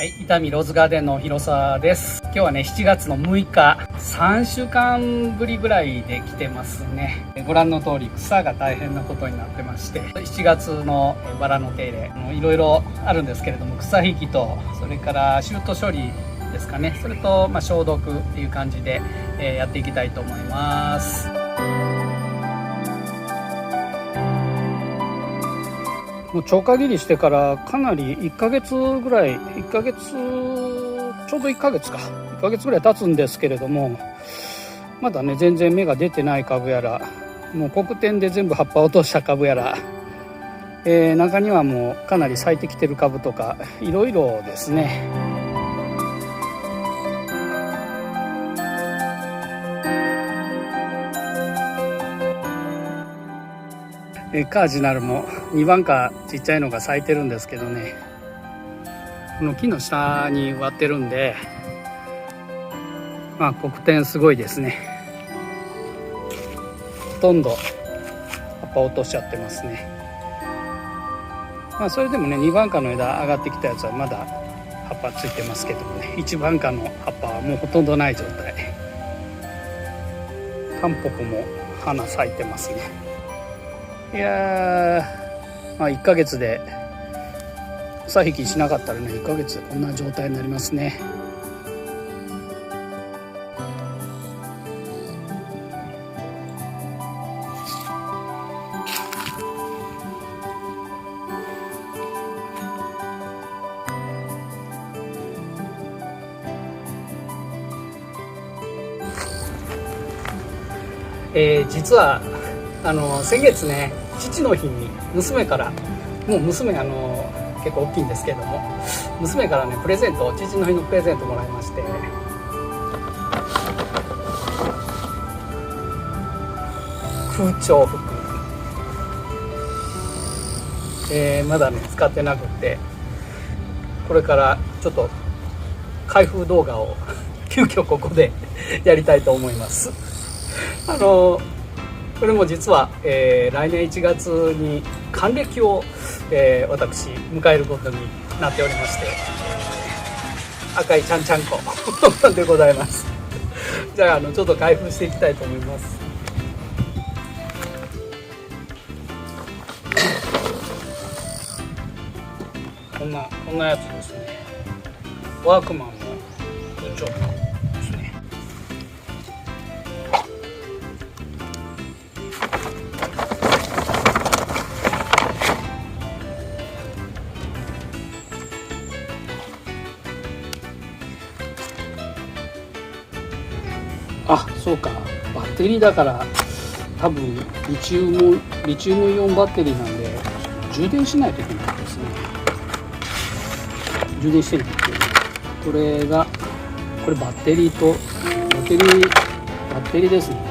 はい、伊丹ローズガーデンの広沢です。今日はね、7月の6日、3週間ぶりぐらいで来てますね。ご覧の通り草が大変なことになってまして、7月のバラの手入れ、いろいろあるんですけれども、草引きと、それからシュート処理ですかね、それと、消毒っていう感じで、やっていきたいと思います。もう超過切りしてからかなり1ヶ月ぐらい、1ヶ月、ちょうど1ヶ月か、1ヶ月ぐらい経つんですけれども、まだね、全然芽が出てない株やら、もう黒点で全部葉っぱ落とした株やら、中にはもうかなり咲いてきてる株とか、いろいろですね。カージナルも2番花ちっちゃいのが咲いてるんですけどね、この木の下に植わってるんで、黒点すごいですね。ほとんど葉っぱ落としちゃってますね。それでもね、2番花の枝上がってきたやつはまだ葉っぱついてますけどもね、1番花の葉っぱはもうほとんどない状態。タンポポも花咲いてますね。いやー、1ヶ月で草引きしなかったらね、1ヶ月でこんな状態になりますね。実は先月ね、父の日に娘から、もう娘結構大きいんですけども、娘からね、父の日のプレゼントもらいまして、空調服、まだね使ってなくて、これからちょっと開封動画を急遽ここでやりたいと思います。これも実は、来年1月に還暦を、私迎えることになっておりまして、赤いちゃんちゃんこでございます。じゃあ、ちょっと開封していきたいと思います。こんなやつですね。ワークマンの空調服ですね。そうか、バッテリーだから多分リチウムイオンバッテリーなんで充電しないといけないですね。充電してるんですけど、これバッテリーですね。こ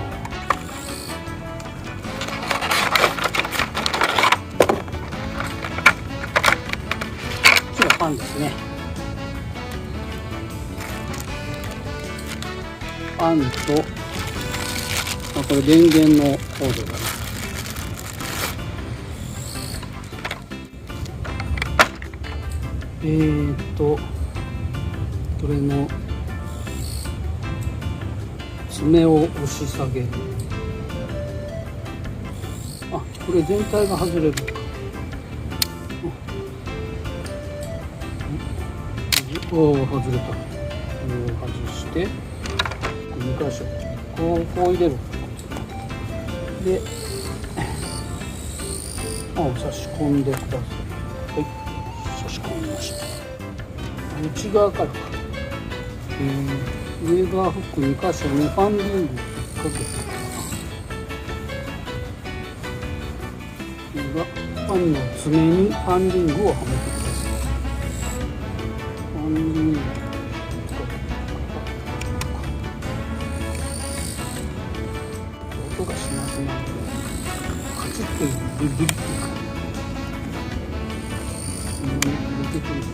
っちがファンですね。ファンと、これ電源のコードだな。これの爪を押し下げる。これ全体が外れるか。外れた。外して2箇所こう入れる。で、差し込んでください。はい、差し込みました。内側からか。上側フック2箇所にファンリングかけて、ファンの爪にファンリングをはめてください。ファンリング音がしますね。カチッとビリビリって出てくるか。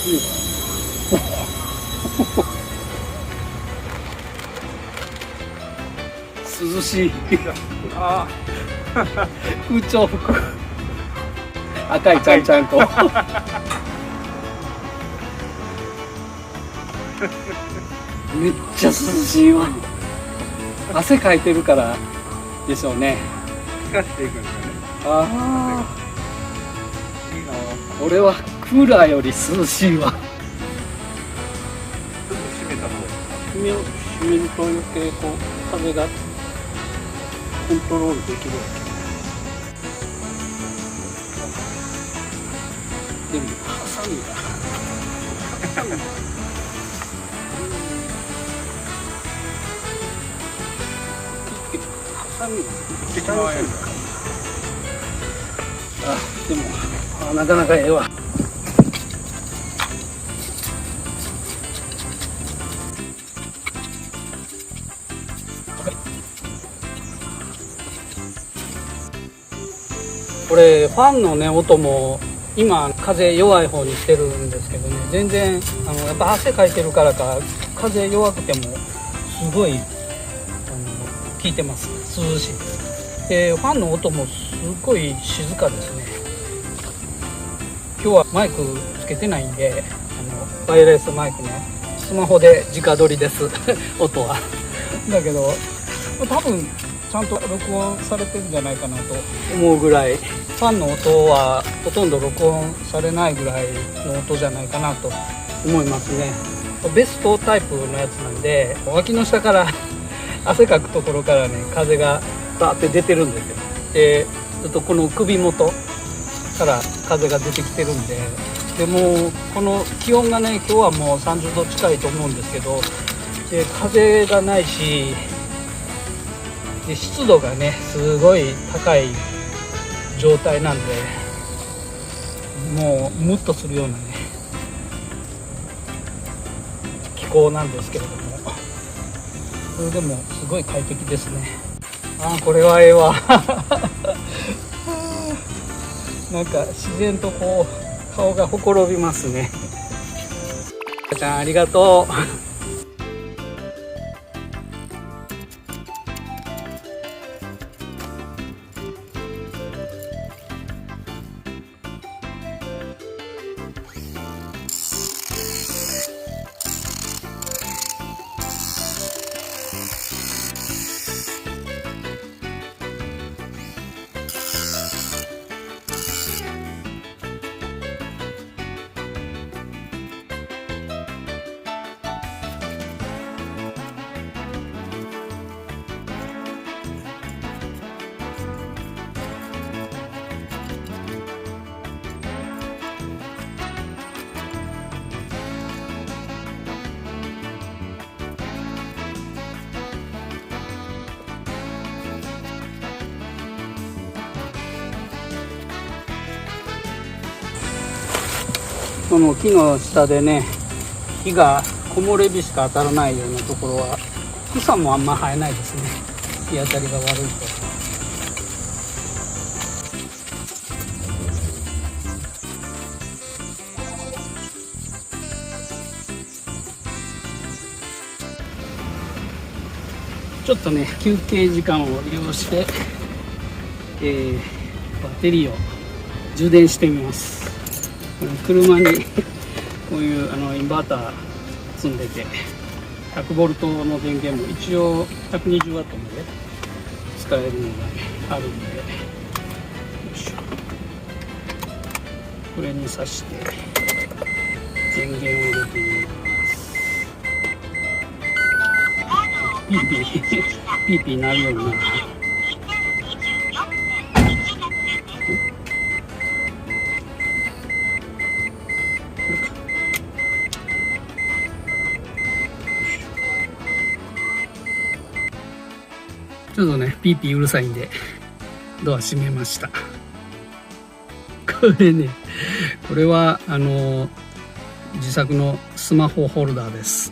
涼しい。ああ空調服赤いちゃんちゃんとめっちゃ涼しいわ。汗かいてるからでしょうね。透かしていくんですよね。ああ、俺はクーラーより涼しいわ。ちょっと閉めた方が閉めると余計こう風がコントロールできるわけ。でもハサミがハサミが1万円。あ、でもなかなかええわ。これファンのね音も今風弱い方にしてるんですけどね、全然やっぱ汗かいてるからか風弱くてもすごい効いてます。涼しいです。でファンの音もすごい静かですね。今日はマイクつけてないんでワイヤレスマイクね、スマホで直撮りです音は。だけど多分ちゃんと録音されてるんじゃないかなと思うぐらい、ファンの音はほとんど録音されないぐらいの音じゃないかなと思いますね。ベストタイプのやつなんで、脇の下から汗かくところからね風がバーって出てるんですよ。でずっとこの首元から風が出てきてるんで、でもこの気温がね今日はもう30度近いと思うんですけど、で風がないし、で湿度がねすごい高い状態なんで、もうムッとするようなね気候なんですけれども、それでもすごい快適ですね。あーこれはええわなんか自然とこう顔がほころびますね。赤ちゃんありがとうこの木の下でね、日が木漏れ日しか当たらないようなところは草もあんま生えないですね。日当たりが悪いと。ちょっとね休憩時間を利用して、バッテリーを充電してみます。車にこういうインバーター積んでて、100ボルトの電源も一応120ワットまで使えるのがあるんで、よいしょ、これに挿して電源を入れてみます。ピーピーピーピー鳴るようになる。ちょっとねピーピーうるさいんでドア閉めました。これね、これは自作のスマホホルダーです。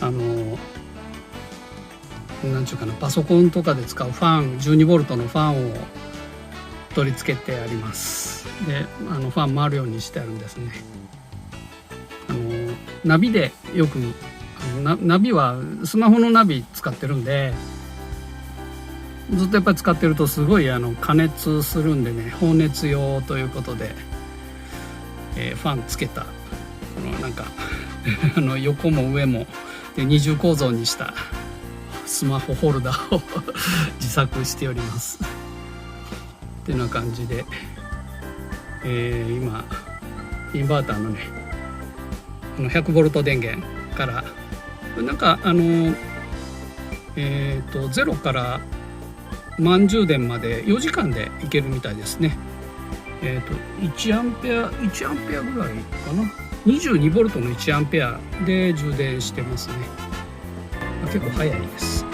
なんちゅうかな、パソコンとかで使うファン、12ボルトのファンを取り付けてあります。でファン回るようにしてあるんですね。ナビでよくナビはスマホのナビ使ってるんで、ずっとやっぱり使ってるとすごい加熱するんでね、放熱用ということで、ファンつけたこのなんか横も上もで二重構造にしたスマホホルダーを自作しております。ってな感じで、今インバーターのね100V 電源からなんか0から満充電まで4時間でいけるみたいですね。1アンペアぐらいかな、22V の1アンペアで充電してますね。結構早いです。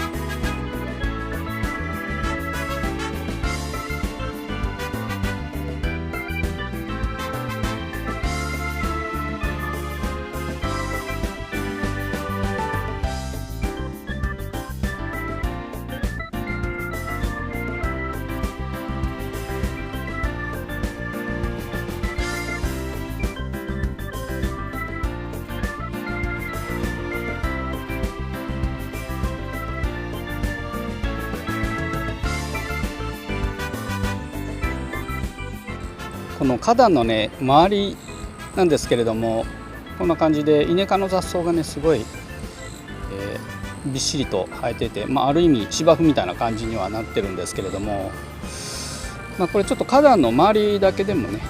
この花壇のね周りなんですけれども、こんな感じでイネ科の雑草がねすごい、びっしりと生えてて、ある意味芝生みたいな感じにはなってるんですけれども、これちょっと花壇の周りだけでもね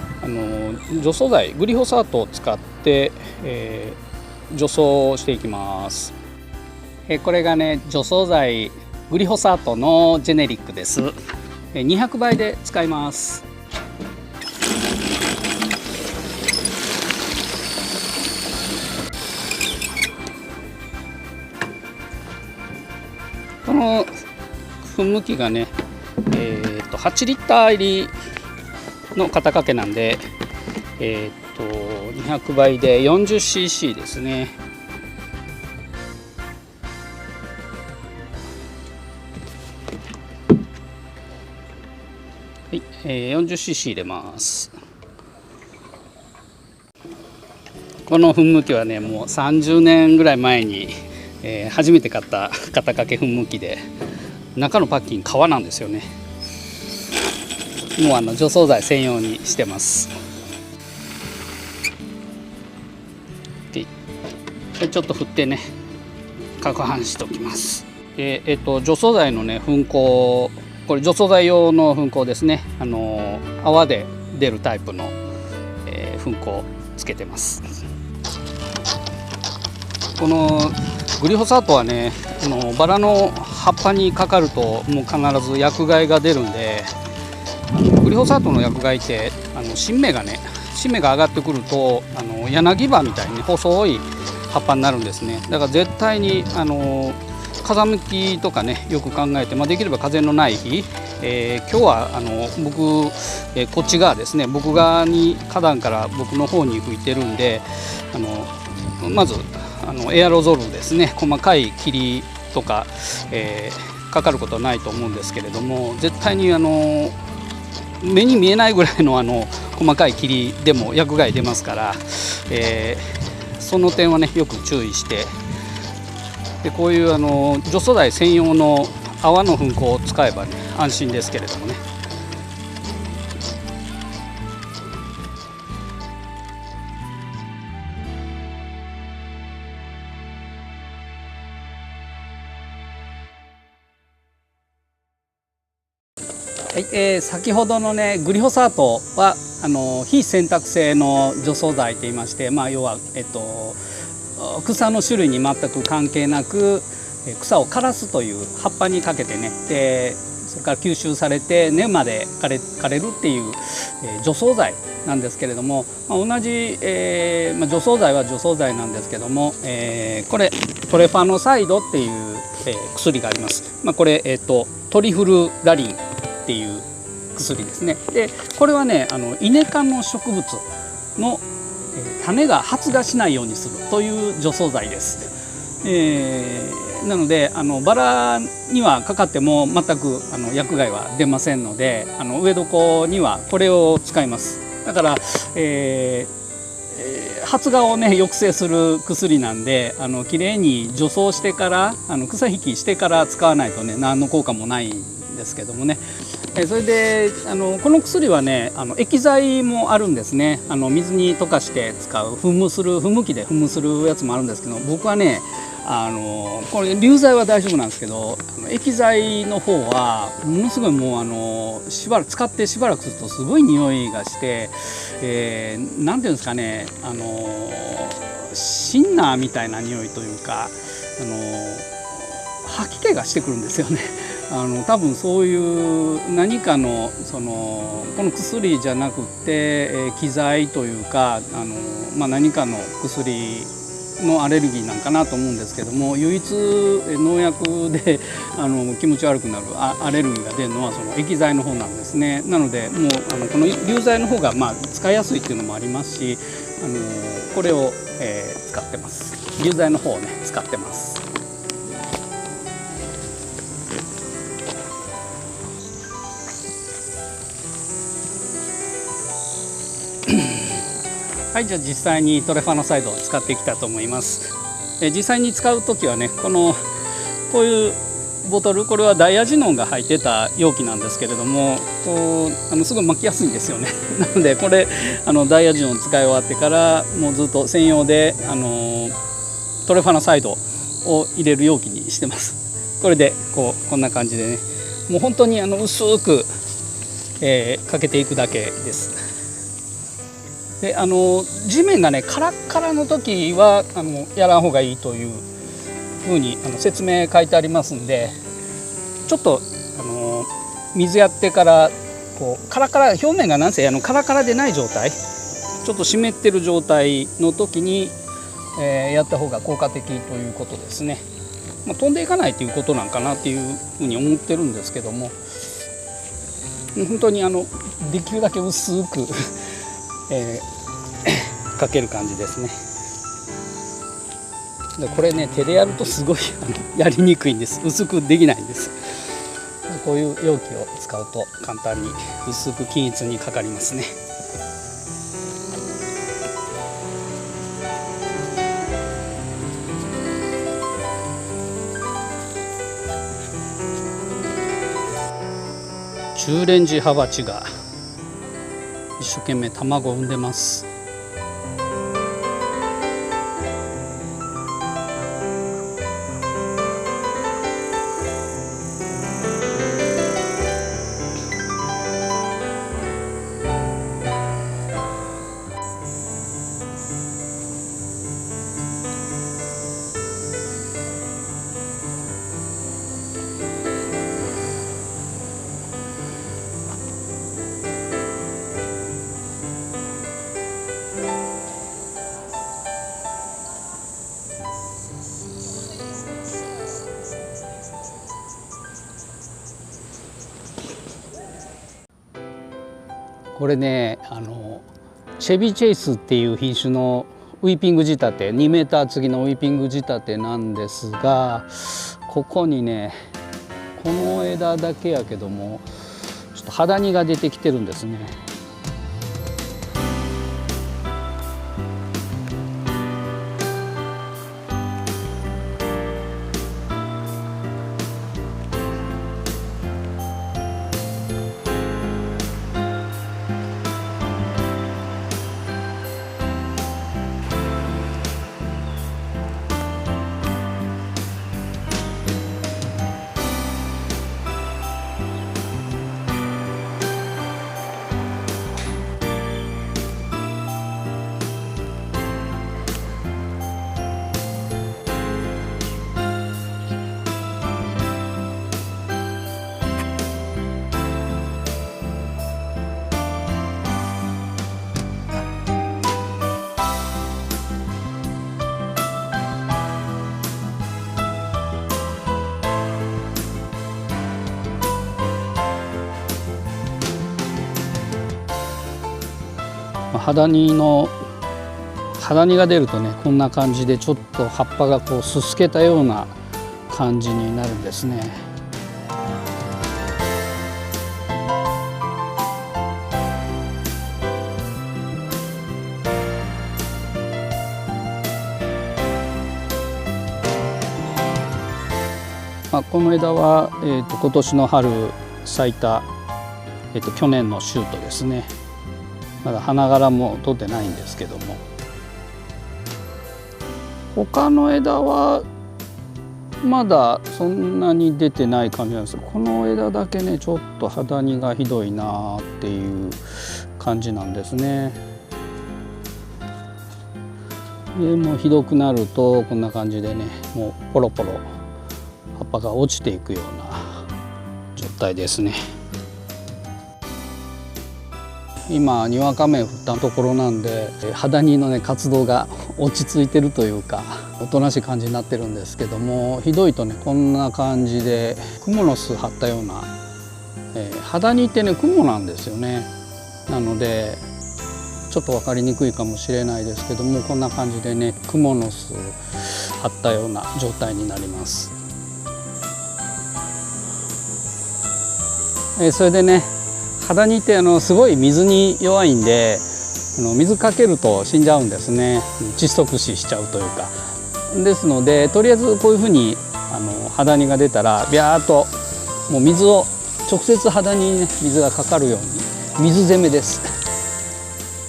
除草剤グリホサートを使って、除草をしていきます。これがね除草剤グリホサートのジェネリックです。200倍で使います。この噴霧器がね、8リッター入りの肩掛けなんで、200倍で 40cc ですね。はい、40cc 入れます。この噴霧器はねもう30年ぐらい前に初めて買った肩掛け噴霧器で、中のパッキン革なんですよね。もう除草剤専用にしてます。でちょっと振ってね攪拌しておきます。除草剤のね噴香、これ除草剤用の噴香ですね。泡で出るタイプの、噴香つけてます。このグリホサートはねバラの葉っぱにかかるともう必ず薬害が出るんで、グリホサートの薬害って新芽が上がってくると柳葉みたいに細い葉っぱになるんですね。だから絶対に風向きとかねよく考えて、できれば風のない日、今日は僕、こっち側ですね、僕側に花壇から僕の方に吹いてるんで、まずエアロゾルですね、細かい霧とか、かかることはないと思うんですけれども、絶対に目に見えないぐらいの細かい霧でも薬害出ますから、その点はねよく注意して、でこういう除草剤専用の泡の噴香を使えばね安心ですけれどもね。はい、先ほどのねグリホサートは非洗濯性の除草剤といいまして、要は、草の種類に全く関係なく草を枯らすという葉っぱにかけてね、でそれから吸収されて根まで枯れるっていう、除草剤なんですけれども、同じ、除草剤は除草剤なんですけども、これトレファノサイドっていう、薬があります。これ、トリフルラリンっていう薬ですね。でこれはねイネ科の植物の種が発芽しないようにするという除草剤です。なのでバラにはかかっても全く薬害は出ませんので、植え床にはこれを使います。だから、発芽をね抑制する薬なんできれいに除草してから草引きしてから使わないとね何の効果もないんですけどもね。それでこの薬はね液剤もあるんですね。水に溶かして使う噴霧器で噴霧するやつもあるんですけど、僕はねこれ流剤は大丈夫なんですけど液剤の方はものすごいもう使ってしばらくするとすごい匂いがして、なんていうんですかねシンナーみたいな匂いというか吐き気がしてくるんですよね。多分そういう何かのこの薬じゃなくて機材というか何かの薬のアレルギーなんかなと思うんですけども、唯一農薬で気持ち悪くなるアレルギーが出るのはその液剤の方なんですね。なのでもうこの流剤の方が使いやすいっていうのもありますしこれを、使ってます。流剤の方をね使ってます。はい、じゃあ実際にトレファノサイドを使っていきたいと思います。実際に使う時はねこういうボトル、これはダイアジノンが入ってた容器なんですけれどもすごい巻きやすいんですよね。なのでこれダイアジノン使い終わってからもうずっと専用でトレファノサイドを入れる容器にしてます。これでこんな感じでねもう本当に薄く、かけていくだけです。で地面がねカラッカラの時はやらん方がいいというふうに説明書いてありますんで、ちょっと水やってからカラカラ表面がなんせカラカラでない状態、ちょっと湿ってる状態の時に、やった方が効果的ということですね。飛んでいかないということなんかなっていうふうに思ってるんですけども、本当にできるだけ薄くかける感じですね。でこれね手でやるとすごいやりにくいんです。薄くできないんです。こういう容器を使うと簡単に薄く均一にかかりますね。中レンジハバチが一生懸命卵を産んでます。これねチェビーチェイスっていう品種のウィーピング仕立て2メーター継ぎのウィーピング仕立てなんですが、ここにねこの枝だけやけどもちょっと肌荷が出てきてるんですね。肌荷が出るとねこんな感じでちょっと葉っぱがすすけたような感じになるんですね。この枝は、今年の春咲いた、去年のシュートですね。まだ花柄も取ってないんですけども、他の枝はまだそんなに出てない感じなんですけど、この枝だけねちょっと肌煮がひどいなっていう感じなんですね。でもうひどくなるとこんな感じでね、もうポロポロ葉っぱが落ちていくような状態ですね。今にわか雨降ったところなんで、肌煮のね活動が落ち着いてるというかおとなしい感じになってるんですけども、ひどいとねこんな感じでクモの巣張ったような、肌煮ってねクモなんですよね。なのでちょっと分かりにくいかもしれないですけども、こんな感じでねクモの巣張ったような状態になります。それでね、肌煮ってすごい水に弱いんで、水かけると死んじゃうんですね。窒息死しちゃうというか。ですのでとりあえずこういうふうに肌煮が出たらビャーっともう水を直接肌にね水がかかるように水攻めです。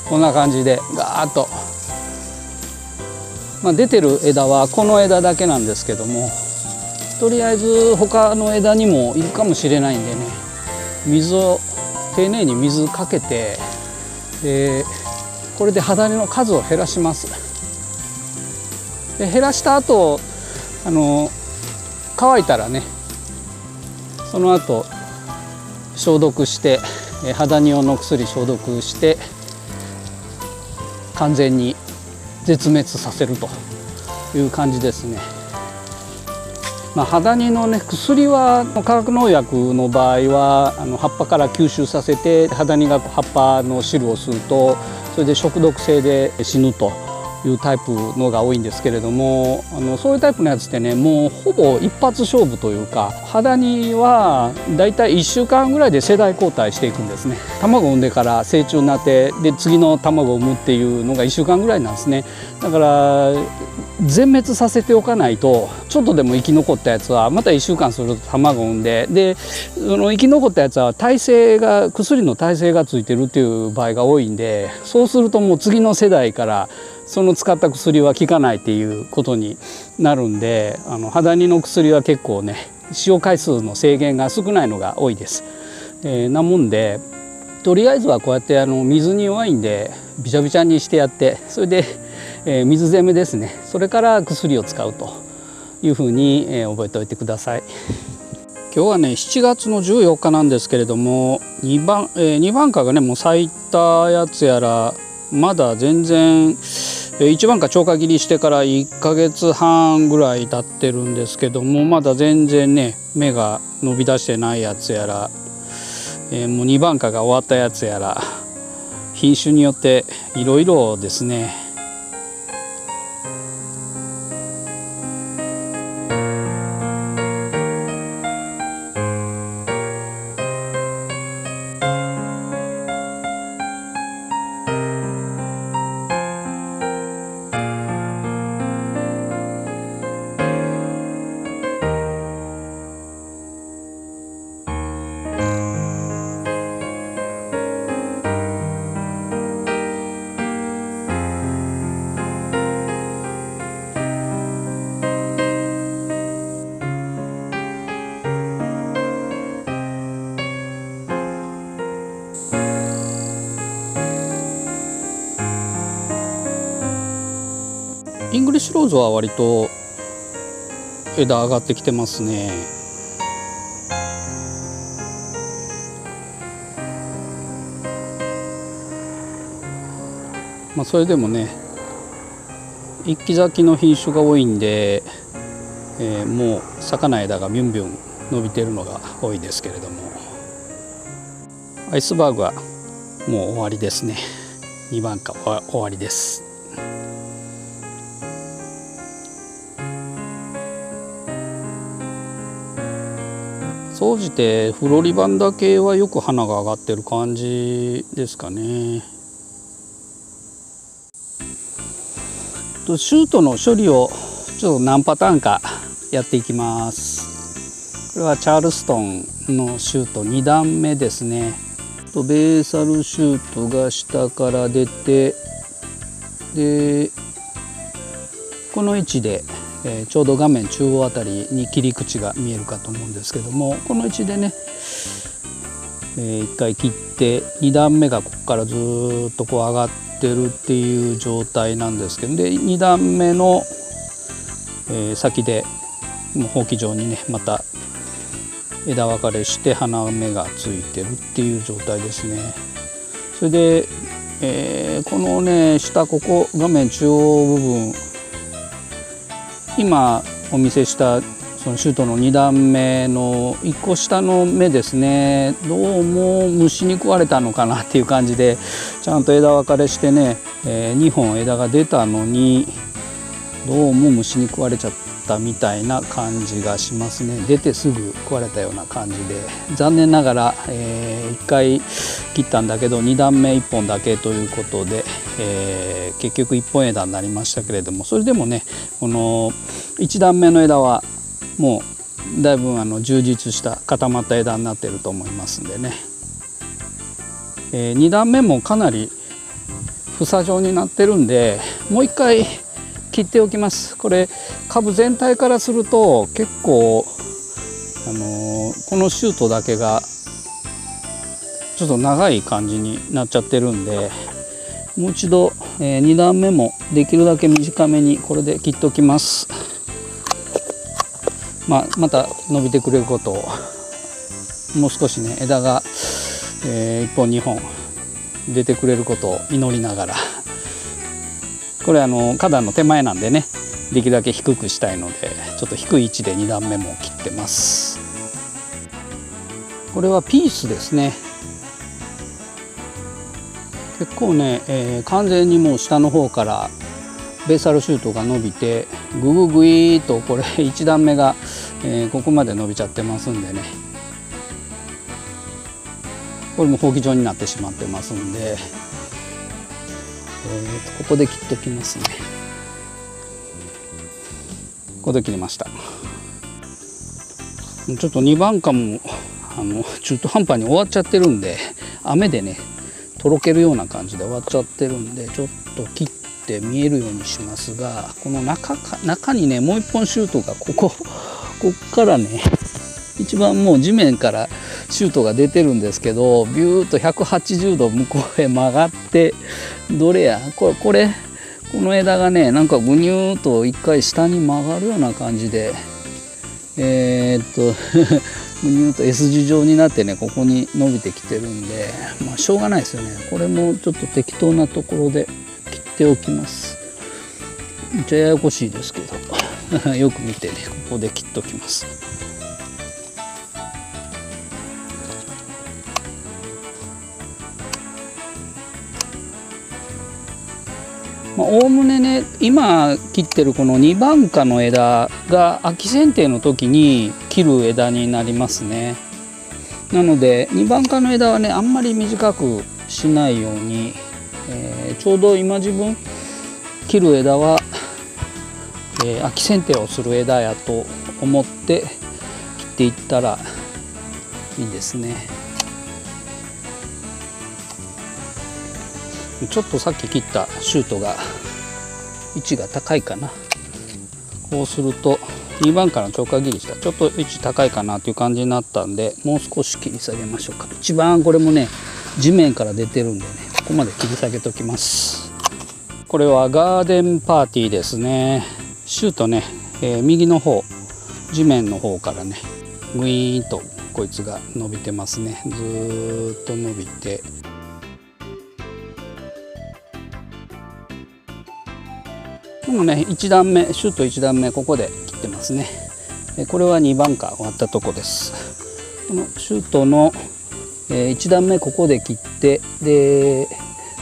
こんな感じでガーッと、出てる枝はこの枝だけなんですけども、とりあえず他の枝にもいるかもしれないんでね、水を丁寧に水かけて、これで肌煮の数を減らします。で減らした後乾いたらね、その後消毒して肌煮用の薬消毒して完全に絶滅させるという感じですね。肌煮のね薬は化学農薬の場合は葉っぱから吸収させて、肌煮が葉っぱの汁を吸うとそれで食毒性で死ぬというタイプのが多いんですけれども、そういうタイプのやつってねもうほぼ一発勝負というか、肌煮はだいたい1週間ぐらいで世代交代していくんですね。卵を産んでから成虫になってで次の卵を産むっていうのが1週間ぐらいなんですね。だから全滅させておかないと、ちょっとでも生き残ったやつはまた1週間すると卵を産んで、その生き残ったやつは薬の耐性がついてるっていう場合が多いんで、そうするともう次の世代からその使った薬は効かないっていうことになるんで、肌煮の薬は結構ね使用回数の制限が少ないのが多いです。なもんでとりあえずはこうやって水に弱いんでびちゃびちゃにしてやって、それで、水攻めですね。それから薬を使うというふうに、覚えておいてください。今日はね7月の14日なんですけれども、2番花がねもう咲いたやつやらまだ全然1番花超過切りしてから1ヶ月半ぐらい経ってるんですけども、まだ全然ね芽が伸び出してないやつやら、もう2番花が終わったやつやら、品種によっていろいろですね。イングリッシュローズは割と枝上がってきてますね。それでもね一気咲きの品種が多いんで、もう咲かない枝がビュンビュン伸びてるのが多いですけれども、アイスバーグはもう終わりですね。2番花は終わりです。総じてフロリバンダ系はよく花が上がってる感じですかね。シュートの処理をちょっと何パターンかやっていきます。これはチャールストンのシュート2段目ですね。ベーサルシュートが下から出て、でこの位置で、ちょうど画面中央あたりに切り口が見えるかと思うんですけども、この位置でね、1回切って2段目がここからずっとこう上がってるっていう状態なんですけど、で2段目の、先でもうほうき状にねまた枝分かれして花芽がついてるっていう状態ですね。それで、このね下ここ画面中央部分、今お見せしたそのシュートの2段目の1個下の芽ですね、どうも虫に食われたのかなっていう感じで、ちゃんと枝分かれしてね、2本枝が出たのにどうも虫に食われちゃったみたいな感じがしますね。出てすぐ食われたような感じで、残念ながら、1回切ったんだけど2段目1本だけということで、結局1本枝になりましたけれども、それでもねこの1段目の枝はもうだいぶ充実した固まった枝になっていると思いますんでね、2段目もかなり房状になってるんで、もう一回切っておきます。これ株全体からすると結構、このシュートだけがちょっと長い感じになっちゃってるんで、もう一度、2段目もできるだけ短めにこれで切っておきます。また伸びてくれることを、もう少しね枝が、1本2本出てくれることを祈りながら、これ花壇の手前なんでねできるだけ低くしたいので、ちょっと低い位置で2段目も切ってます。これはピースですね。結構ね、完全にもう下の方からベーサルシュートが伸びてグググイーとこれ1段目が、ここまで伸びちゃってますんでね、これもほうき状になってしまってますんで、ここで切っておきますね。ここで切りました。ちょっと2番果も中途半端に終わっちゃってるんで、雨でねとろけるような感じで終わっちゃってるんで、ちょっと切って見えるようにしますが、この中にねもう1本シュートがこっからね一番もう地面からシュートが出てるんですけど、ビューッと180度向こうへ曲がって、どれやこの枝がねなんかぐにゅーっと一回下に曲がるような感じでぐにゅーっと S 字状になってねここに伸びてきてるんで、しょうがないですよね。これもちょっと適当なところで切っておきます。めっちゃややこしいですけどよく見てねここで切っておきます。おおむねね今切ってるこの2番果の枝が秋剪定の時に切る枝になりますね。なので2番果の枝はねあんまり短くしないように、ちょうど今自分切る枝は、秋剪定をする枝やと思って切っていったらいいですね。ちょっとさっき切ったシュートが位置が高いかな。こうすると2番からの超過切りしたらちょっと位置高いかなという感じになったんで、もう少し切り下げましょうか。一番これもね地面から出てるんでねここまで切り下げておきます。これはガーデンパーティーですね。シュートね、右の方地面の方からねグイーンとこいつが伸びてますね。ずーっと伸びて、このね1段目シュート1段目ここで切ってますね。これは2番果終わったとこです。このシュートの1段目ここで切って、で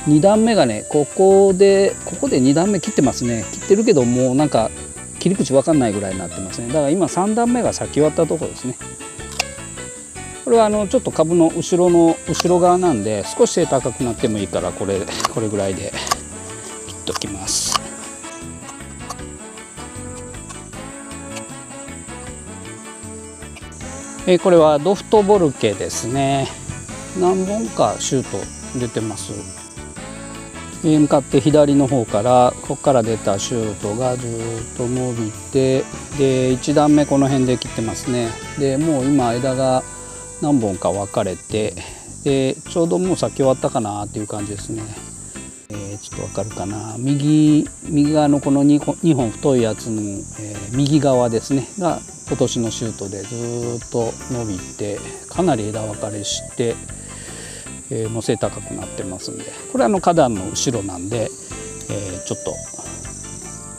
2段目がねここで2段目切ってますね。切ってるけどもうなんか切り口分かんないぐらいになってますね。だから今3段目が咲き終わったとこですね。これはちょっと株の後ろ側なんで少し背高くなってもいいからこれぐらいで切っときます。これはドフトボルケですね。何本かシュート出てます。向かって左の方からここから出たシュートがずっと伸びて、で1段目この辺で切ってますね。でもう今枝が何本か分かれて、でちょうどもう咲き終わったかなっていう感じですね。ちょっと分かるかな、右側のこの2本太いやつの、右側ですねが今年のシュートでずっと伸びて、かなり枝分かれして、もう背高くなってますんで、これは花壇の後ろなんで、ちょっと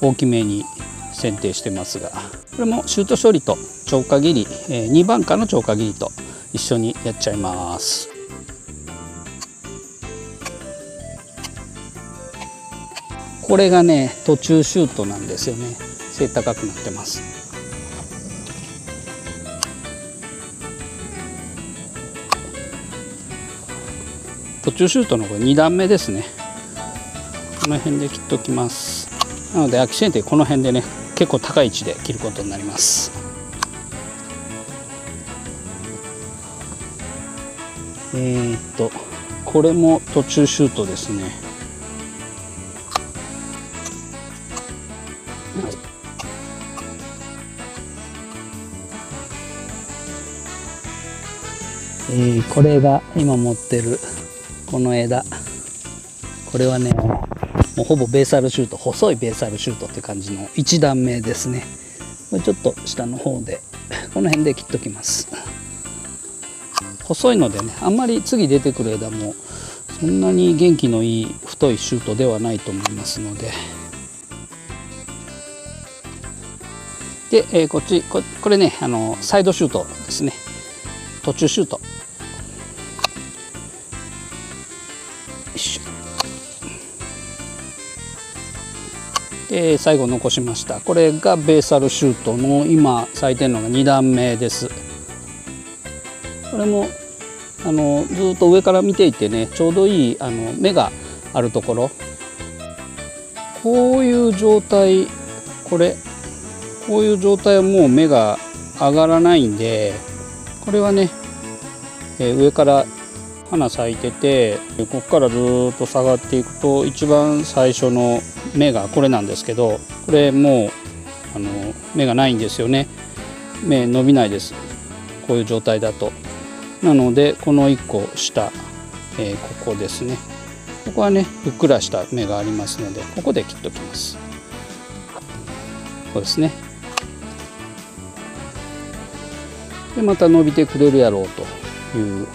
大きめに剪定してますが、これもシュート処理と超過切り、2番果の超過切りと一緒にやっちゃいます。これがね途中シュートなんですよね。背高くなってます。途中シュートのこれ2段目ですね。この辺で切っておきます。なのでアキシエンテこの辺でね結構高い位置で切ることになります。これも途中シュートですね。これが今持ってるこの枝、これはねもうほぼベーサルシュート、細いベーサルシュートって感じの1段目ですね。これちょっと下の方でこの辺で切っときます。細いのでねあんまり次出てくる枝もそんなに元気のいい太いシュートではないと思いますので。で、これねサイドシュートですね。途中シュートで最後残しました。これがベーサルシュートの今咲いてるのが2段目です。これもずっと上から見ていてねちょうどいい芽があるところ、こういう状態、こういう状態はもう芽が上がらないんで、これはね、上から花咲いててここからずっと下がっていくと一番最初の芽がこれなんですけど、これもう芽がないんですよね。芽伸びないです、こういう状態だと。なのでこの1個下、ここですね、ここはねふっくらした芽がありますのでここで切っておきます。こうですね。でまた伸びてくれるやろうという、こ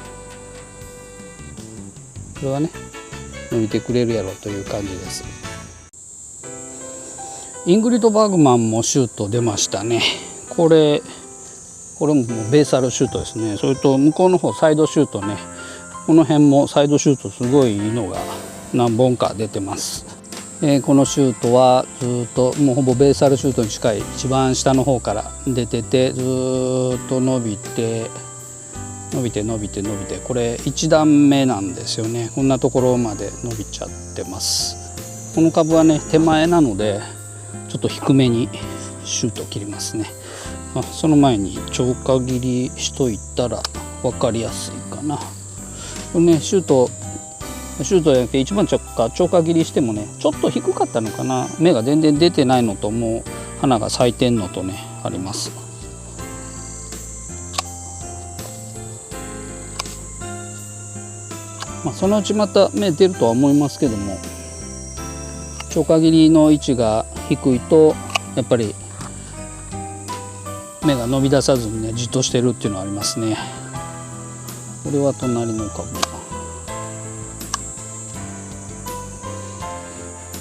れはね伸びてくれるやろうという感じです。イングリッド・バーグマンもシュート出ましたね。これもベーサルシュートですね。それと向こうの方サイドシュートね、この辺もサイドシュートすごいいいのが何本か出てます。このシュートはずっともうほぼベーサルシュートに近い一番下の方から出てて、ずっと伸びてこれ1段目なんですよね。こんなところまで伸びちゃってます。この株はね手前なのでちょっと低めにシュート切りますね。その前に超過切りしといたら分かりやすいかな。これねシュートじゃなくて一番超過切りしてもねちょっと低かったのかな。芽が全然出てないのともう花が咲いてんのとねあります。そのうちまた芽出るとは思いますけども、超過切りの位置が低いとやっぱり芽が伸び出さずにねじっとしてるっていうのはありますね。これは隣の株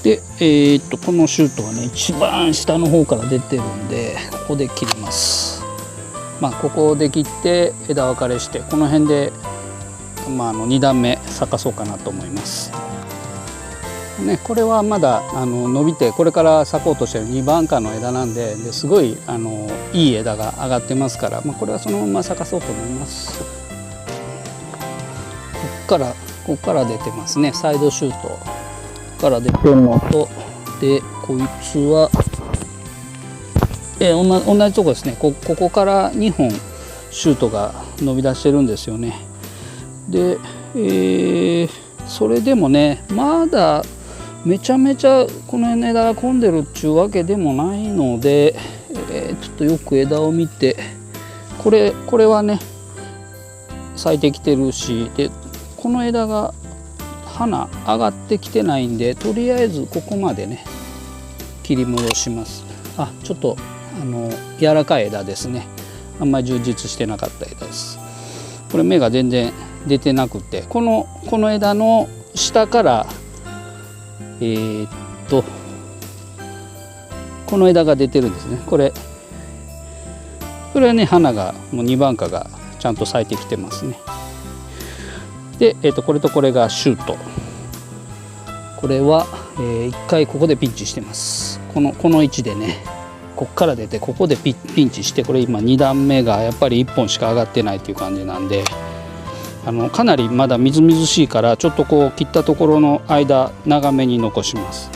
で、このシュートはね一番下の方から出てるんでここで切ります。ここで切って枝分かれしてこの辺で、2段目咲かそうかなと思います。これはまだ伸びてこれから咲こうとしている2番果の枝なんですごいいい枝が上がってますから、これはそのまま咲かそうと思います。ここから出てますね。サイドシュートから出てるのと、でこいつは同じとこですね。ここから2本シュートが伸び出してるんですよね。で、それでもねまだめちゃめちゃこの枝が混んでるっちゅうわけでもないので、ちょっとよく枝を見て、これはね咲いてきてるし、でこの枝が花上がってきてないんで、とりあえずここまでね切り戻します。ちょっと柔らかい枝ですね。あんまり充実してなかった枝です。これ芽が全然出てなくて、この枝の下からこの枝が出てるんですね。これはね花がもう2番花がちゃんと咲いてきてますね。で、これとこれがシュート。これは、1回ここでピンチしてます。この位置でね、こっから出てここでピンチして、これ今2段目がやっぱり1本しか上がってないっていう感じなんで、かなりまだみずみずしいから、ちょっとこう切ったところの間長めに残します。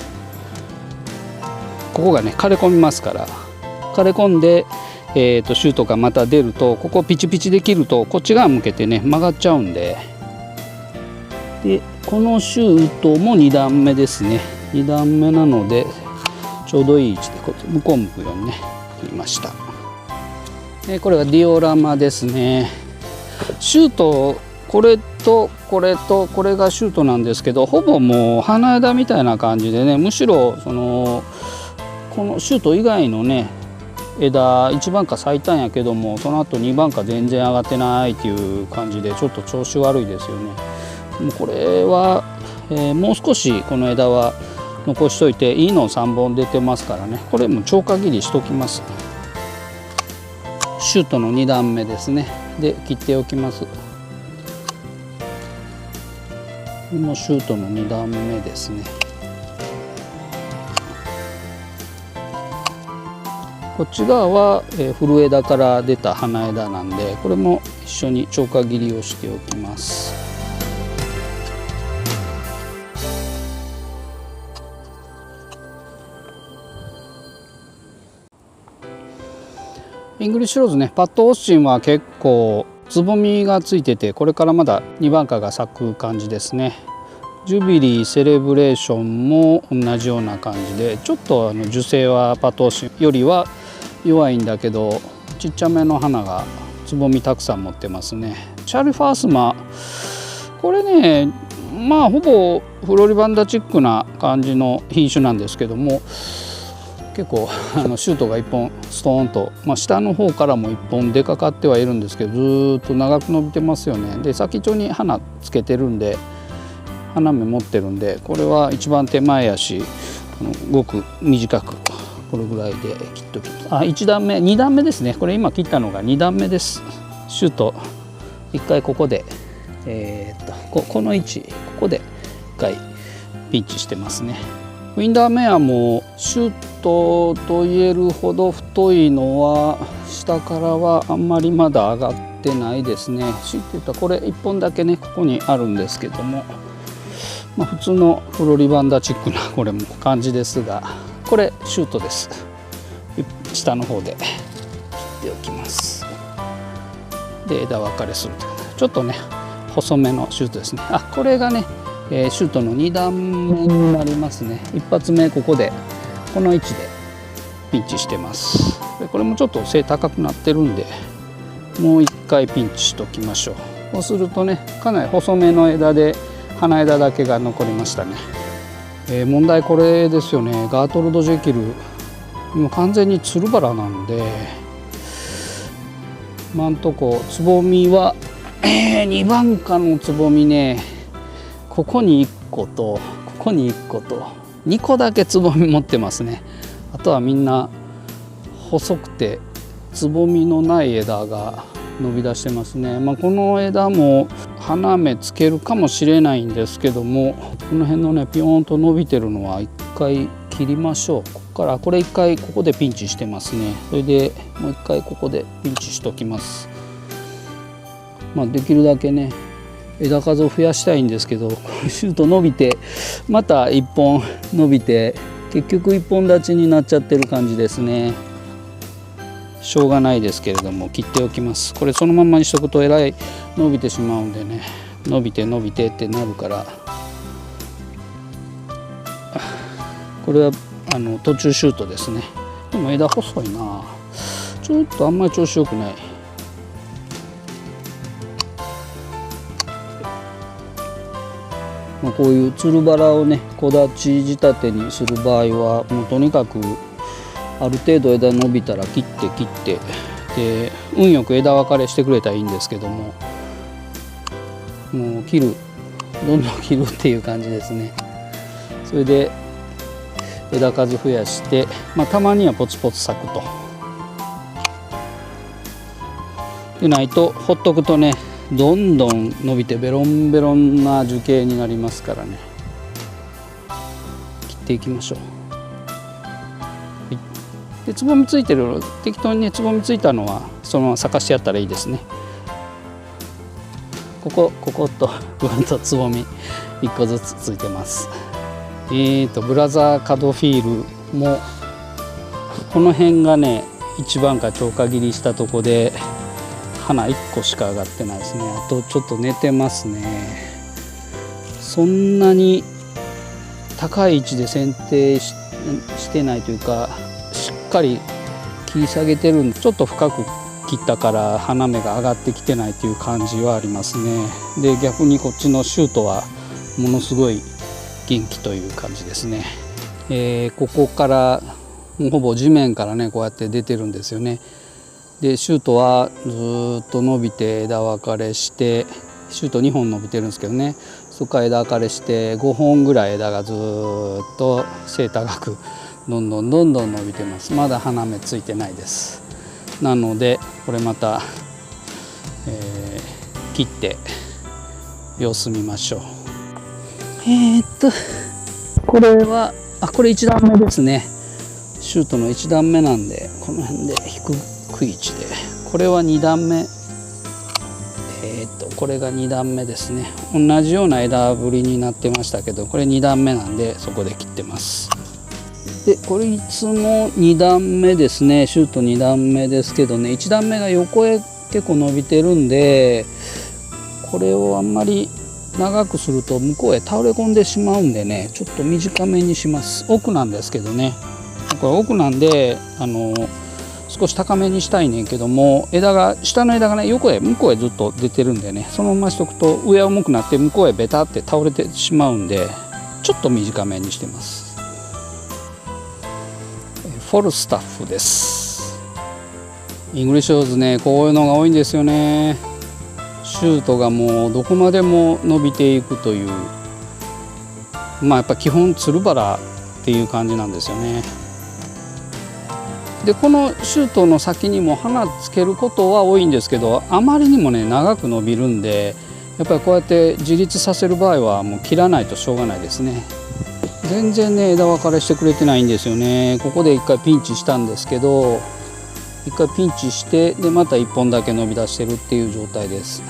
ここがね枯れ込みますから、枯れ込んで、シュートがまた出ると、ここピチピチで切るとこっち側向けてね曲がっちゃうんで、このシュートも2段目ですね。2段目なのでちょうどいい位置で向こう向くようにね切りました。これがディオラマですね。シュート、これとこれとこれがシュートなんですけど、ほぼもう花枝みたいな感じでね、むしろこのシュート以外のね枝1番花咲いたんやけども、その後2番花全然上がってないっていう感じでちょっと調子悪いですよね。もうこれは、もう少しこの枝は残しといて、いいの3本出てますからね、これも超過切りしときます。シュートの2段目ですね。で切っておきます。これもシュートの2段目ですね。こっち側は古枝から出た花枝なんで、これも一緒に超過切りをしておきます。イングリッシュローズね、パッドオースチンは結構つぼみがついてて、これからまだ2番花が咲く感じですね。ジュビリーセレブレーションも同じような感じで、ちょっと樹勢はパッドオースチンよりは弱いんだけど、ちっちゃめの花がつぼみたくさん持ってますね。チャール・ファースマ、これねまあほぼフロリバンダチックな感じの品種なんですけども、結構シュートが1本ストーンと、下の方からも1本出かかってはいるんですけど、ずっと長く伸びてますよね。で先っちょに花つけてるんで、花芽持ってるんで、これは一番手前やし、ごく短くこれぐらいで切っておきます。1段目2段目ですね。これ今切ったのが2段目です。シュート1回ここで、この位置ここで1回ピンチしてますね。ウィンダーメアもシュートと言えるほど太いのは下からはあんまりまだ上がってないですね。強いて言ったらこれ1本だけねここにあるんですけども、普通のフロリバンダチックなこれも感じですが、これシュートです。下の方で切っておきます。で枝分かれするというちょっとね細めのシュートですね。これがねシュートの2段目になりますね。一発目ここでこの位置でピンチしてます。でこれもちょっと背高くなってるんで、もう一回ピンチしときましょう。そうするとねかなり細めの枝で花枝だけが残りましたね。問題これですよね。ガートルド・ジェキルもう完全につるバラなんで、今んとこつぼみは、2番花のつぼみね、ここに1個とここに1個と2個だけつぼみ持ってますね。あとはみんな細くてつぼみのない枝が伸び出してますね。この枝も花芽つけるかもしれないんですけども、この辺のねピヨーンと伸びてるのは1回切りましょう。ここからこれ1回ここでピンチしてますね。それでもう1回ここでピンチしときます。できるだけね枝数を増やしたいんですけど、シュート伸びてまた1本伸びて結局1本立ちになっちゃってる感じですね。しょうがないですけれども切っておきます。これそのままにしとくとえらい伸びてしまうんでね、伸びてってなるから、これは途中シュートですね。でも枝細いな、ちょっとあんまり調子よくない。こういうつるバラをね木立ち仕立てにする場合はもうとにかくある程度枝伸びたら切ってで運よく枝分かれしてくれたらいいんですけども、もうどんどん切るっていう感じですね。それで枝数増やして、たまにはポツポツ咲くと。でないとほっとくとねどんどん伸びてベロンベロンな樹形になりますからね、切っていきましょう。はい、でつぼみついてる適当にねつぼみついたのはそのまま咲かしてやったらいいですね。こことぐんとつぼみ1個ずつついてます。ブラザーカドフィールもこの辺がね一番か超過切りしたとこで花1個しか上がってないですね。あとちょっと寝てますね。そんなに高い位置で剪定してないというか、しっかり切り下げてるんで、ちょっと深く切ったから花芽が上がってきてないという感じはありますね。で逆にこっちのシュートはものすごい元気という感じですね。ここからほぼ地面からねこうやって出てるんですよね。でシュートはずっと伸びて枝分かれして、シュート2本伸びてるんですけどね、そこから枝分かれして5本ぐらい枝がずっと背高くどんどん伸びてます。まだ花芽ついてないです。なのでこれまた、切って様子見ましょう。これはこれ1段目ですね。シュートの1段目なんでこの辺で低い位置で、これは2段目、これが2段目ですね。同じような枝ぶりになってましたけど、これ2段目なんでそこで切ってます。でこれいつも2段目ですね。シュート2段目ですけどね、1段目が横へ結構伸びてるんで、これをあんまり長くすると向こうへ倒れ込んでしまうんでね、ちょっと短めにします。奥なんですけどね、これ奥なんで少し高めにしたいねんけども、下の枝がね向こうへずっと出てるんでね、そのまましとくと上重くなって向こうへベタって倒れてしまうんで、ちょっと短めにしてます。フォルスタッフです。イングリッシュローズねこういうのが多いんですよね。シュートがもうどこまでも伸びていくという、やっぱ基本つるバラっていう感じなんですよね。でこのシュートの先にも花つけることは多いんですけど、あまりにもね長く伸びるんで、やっぱりこうやって自立させる場合はもう切らないとしょうがないですね。全然ね枝分かれしてくれてないんですよね。ここで1回ピンチしたんですけど、1回ピンチしてでまた1本だけ伸び出してるっていう状態です。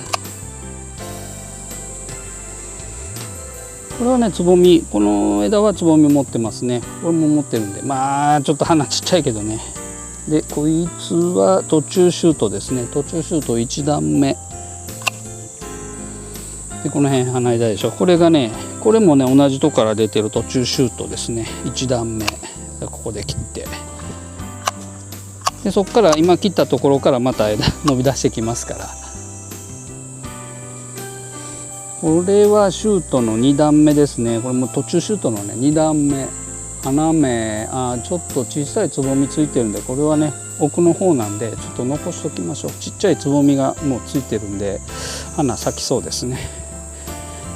これはねつぼみ、この枝はつぼみ持ってますね。これも持ってるんで、ちょっと花ちっちゃいけどね。でこいつは途中シュートですね。途中シュート1段目で、この辺花枝でしょ。これがねこれもね同じとこから出てる途中シュートですね。1段目ここで切って、でそこから今切ったところからまた枝伸び出してきますから、これはシュートの2段目ですね。これも途中シュートのね2段目、花芽ちょっと小さいつぼみついてるんで、これはね奥の方なんでちょっと残しときましょう。ちっちゃいつぼみがもうついてるんで花咲きそうですね。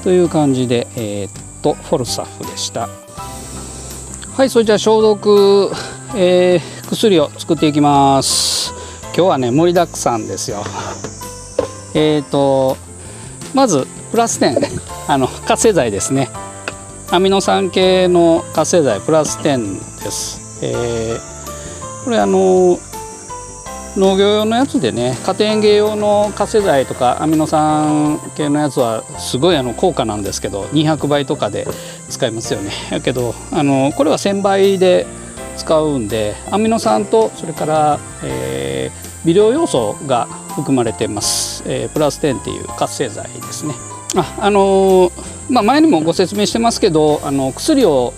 という感じでフォルサフでした。はい、それじゃあ消毒、薬を作っていきます。今日はね盛りだくさんですよ。まずプラス10活性剤ですね。アミノ酸系の活性剤プラス10です。これ農業用のやつでね、家庭園芸用の活性剤とかアミノ酸系のやつはすごい高価なんですけど、200倍とかで使いますよね。やけどこれは1000倍で使うんで、アミノ酸とそれから、微量要素が含まれてます。プラス10っていう活性剤ですね。前にもご説明してますけど、薬を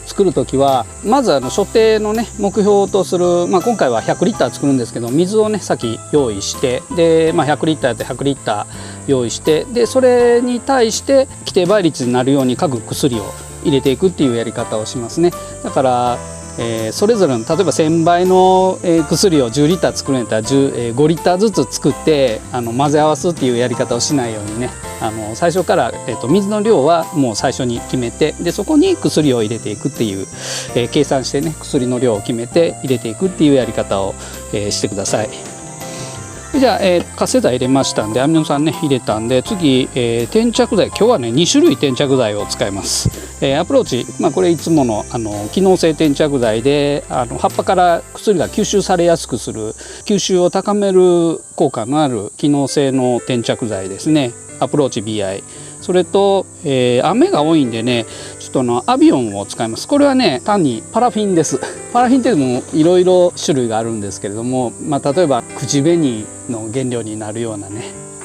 作る時はまず所定のね目標とする、今回は100リッター作るんですけど、水をね先用意して、で、100リッターやって100リッター用意して、でそれに対して規定倍率になるように各薬を入れていくっていうやり方をしますね。だからそれぞれの例えば1000倍の薬を10リッター作るんやったら5リッターずつ作って混ぜ合わすっていうやり方をしないようにね、最初から、水の量はもう最初に決めて、でそこに薬を入れていくっていう、計算してね薬の量を決めて入れていくっていうやり方を、してください。じゃあ、活性剤入れましたんで、アミノ酸ね入れたんで、次、転着剤、今日はね2種類転着剤を使います。アプローチ、これいつもの機能性転着剤で、葉っぱから薬が吸収されやすくする、吸収を高める効果のある機能性の転着剤ですね。アプローチ BI、 それと、雨が多いんでねちょっとアビオンを使います。これはね単にパラフィンです。パラフィンってもいろいろ種類があるんですけれども、例えば口紅の原料になるようなね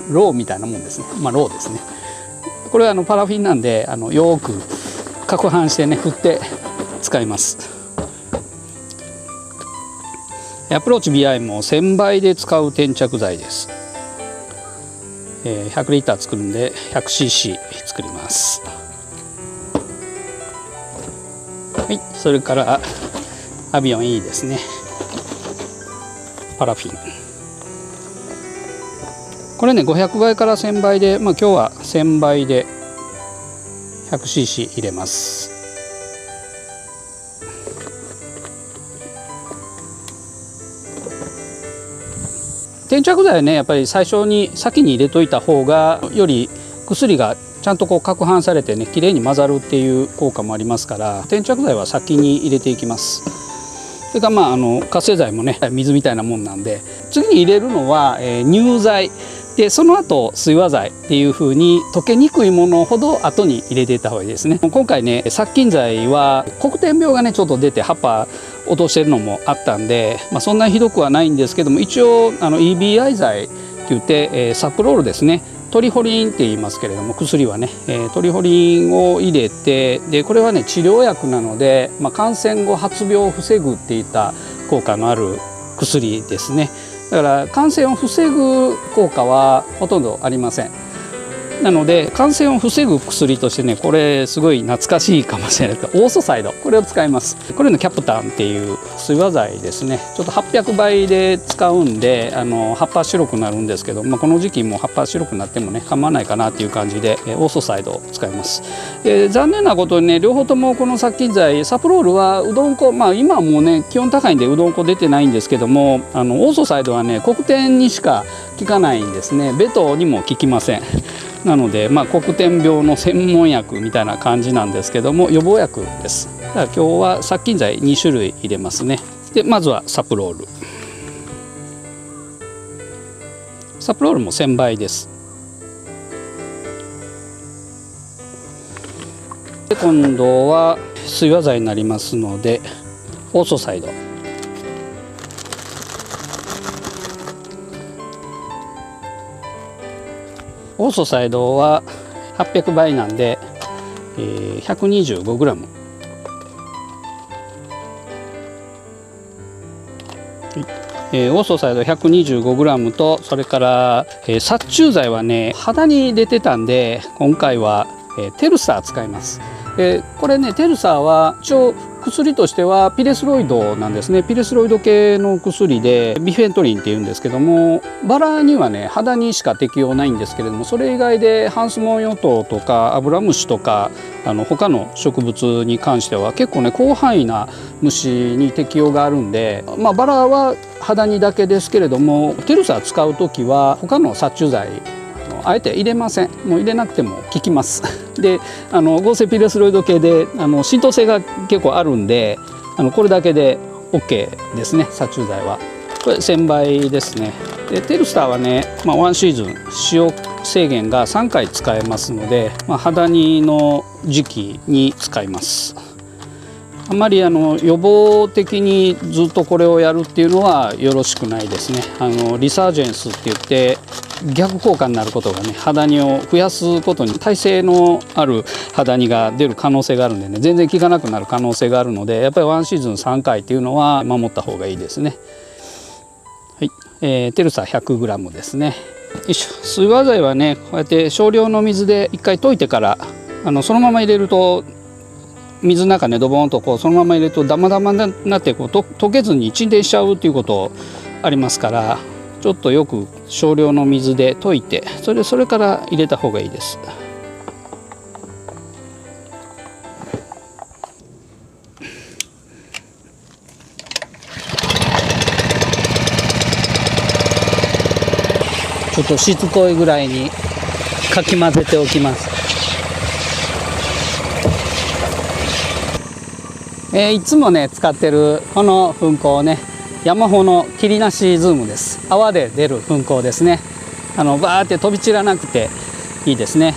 ロウみたいなもんですね。ロウですね。これはパラフィンなんでよく攪拌してね振って使います。アプローチ BI も1000倍で使う転着剤です。100リッター作るんで 100cc 作ります。はい、それからアビオン E ですね。パラフィン、これね500倍から1000倍で、今日は1000倍で 100cc 入れます。転着剤はねやっぱり最初に先に入れといた方がより薬がちゃんと攪拌されてねきれいに混ざるっていう効果もありますから、転着剤は先に入れていきます。それから活性剤もね水みたいなもんなんで、次に入れるのは、乳剤で、その後水和剤っていう風に溶けにくいものほど後に入れていった方がいいですね。今回ね殺菌剤は黒点病がねちょっと出て葉っぱ落としてるのもあったんで、そんなにひどくはないんですけども、一応EBI 剤って言って、サプロールですね、トリホリンって言いますけれども、薬はね、トリホリンを入れて、でこれはね治療薬なので、感染後発病を防ぐっていった効果のある薬ですね。だから感染を防ぐ効果はほとんどありません。なので感染を防ぐ薬としてね、これすごい懐かしいかもしれないけど、オーソサイド、これを使います。これのキャプタンっていう水和剤ですね。ちょっと800倍で使うんで葉っぱ白くなるんですけど、この時期も葉っぱ白くなってもね構わないかなっていう感じでオーソサイドを使います。残念なことにね両方ともこの殺菌剤、サプロールはうどん粉、今はもうね気温高いんでうどん粉出てないんですけども、オーソサイドはね黒点にしか効かないんですね。ベトにも効きません。なので、黒点病の専門薬みたいな感じなんですけども、予防薬です。だから今日は殺菌剤2種類入れますね。でまずはサプロール。サプロールも1000倍です。で今度は水和剤になりますのでオーソサイド。オーソサイドは800倍なんで、125g。オーソサイド 125g と、それから殺虫剤はね肌に出てたんで今回はテルサー使います。これねテルサーは一応薬としてはピレスロイドなんですね。ピレスロイド系の薬でビフェントリンっていうんですけども、バラにはね肌にしか適用ないんですけれども、それ以外でハンスモンヨトウとかアブラムシとか他の植物に関しては結構ね広範囲な虫に適用があるんで、バラは肌にだけですけれども、テルサー使う時は他の殺虫剤あえて入れません。もう入れなくても効きます。で合成ピレスロイド系で浸透性が結構あるんでこれだけで OK ですね。殺虫剤はこれ1000倍ですね。でテルスターはね、1シーズン使用制限が3回使えますので、肌にの時期に使います。あまり予防的にずっとこれをやるっていうのはよろしくないですね。リサージェンスって言って逆効果になることがね、ハダニを増やすことに耐性のあるハダニが出る可能性があるんでね、全然効かなくなる可能性があるので、やっぱりワンシーズン3回っていうのは守った方がいいですね。はい、テルサ 100g ですね。よいしょ。水和剤はね、こうやって少量の水で1回溶いてからそのまま入れると、水の中ねドボンとこうそのまま入れるとダマダマになってこう溶けずに沈殿しちゃうっていうことありますから、ちょっとよく少量の水で溶いて、それから入れた方がいいです。ちょっとしつこいぐらいにかき混ぜておきます。いつもね使ってるこの粉香ね、ヤマホの霧なしズームです。泡で出る粉香ですね。バーって飛び散らなくていいですね。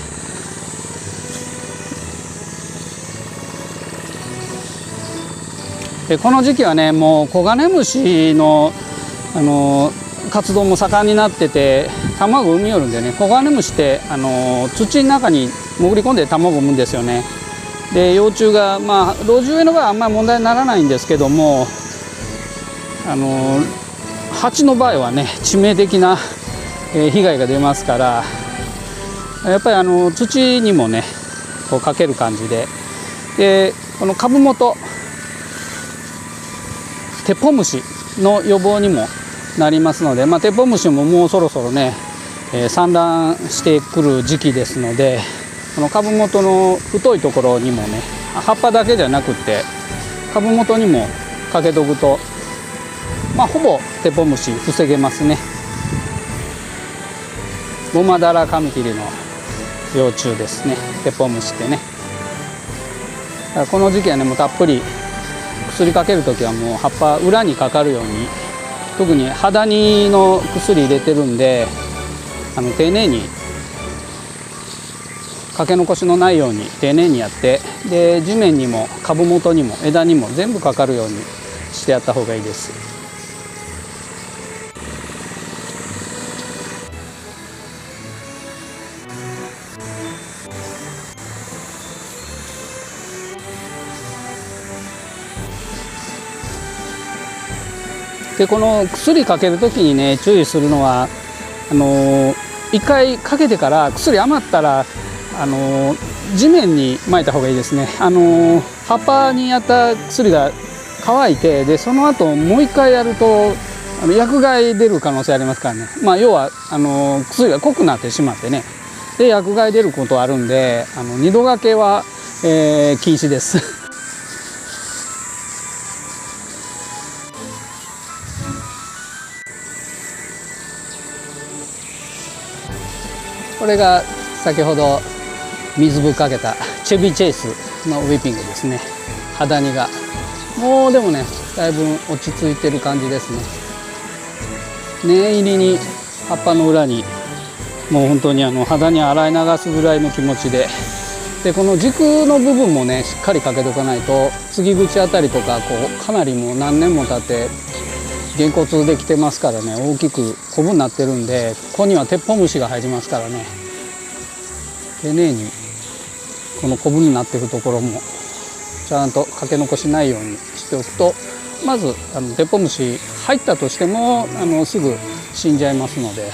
でこの時期はね、もうコガネムシの活動も盛んになってて、卵を産みよるんでね、コガネムシって土の中に潜り込んで卵を産むんですよね。で幼虫が老獣の場合はあんまり問題にならないんですけども、蜂の場合はね致命的な被害が出ますから、やっぱり土にもねこうかける感じで、この株元テッポウムシの予防にもなりますので、テッポウムシももうそろそろね産卵してくる時期ですので、この株元の太いところにもね、葉っぱだけじゃなくって株元にもかけとくと、ほぼテッポウムシ防げますね。ゴマダラカミキリの幼虫ですね、テッポウムシってね。だからこの時期はねもうたっぷり薬かける時はもう葉っぱ裏にかかるように、特にハダニの薬入れてるんで丁寧にかけ残しのないように丁寧にやって、で地面にも株元にも枝にも全部かかるようにしてやった方がいいです。でこの薬かける時にね注意するのは、一回かけてから薬余ったら地面に撒いた方がいいですね。葉っぱにやった薬が乾いて、でその後もう一回やると薬害出る可能性ありますからね。要は薬が濃くなってしまってね、で薬害出ることあるんで、二度がけは、禁止です。これが先ほど水ぶっかけたチェビーチェイスのウィッピングですね。ハダニがもうでもねだいぶ落ち着いてる感じですね。念入りに葉っぱの裏にもう本当にハダニ洗い流すぐらいの気持ちで、この軸の部分もねしっかりかけとかないと、継ぎ口あたりとかかなりもう何年も経ってげんこつできてますからね、大きくコブになってるんで、ここにはテッポウムシが入りますからね、丁寧にこのコブになってるところもちゃんとかけ残しないようにしておくと、まずテッポウムシ入ったとしてもすぐ死んじゃいますので。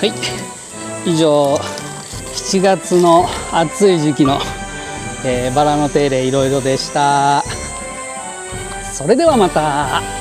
はい以上7月の暑い時期の、バラの手入れいろいろでした。それではまた。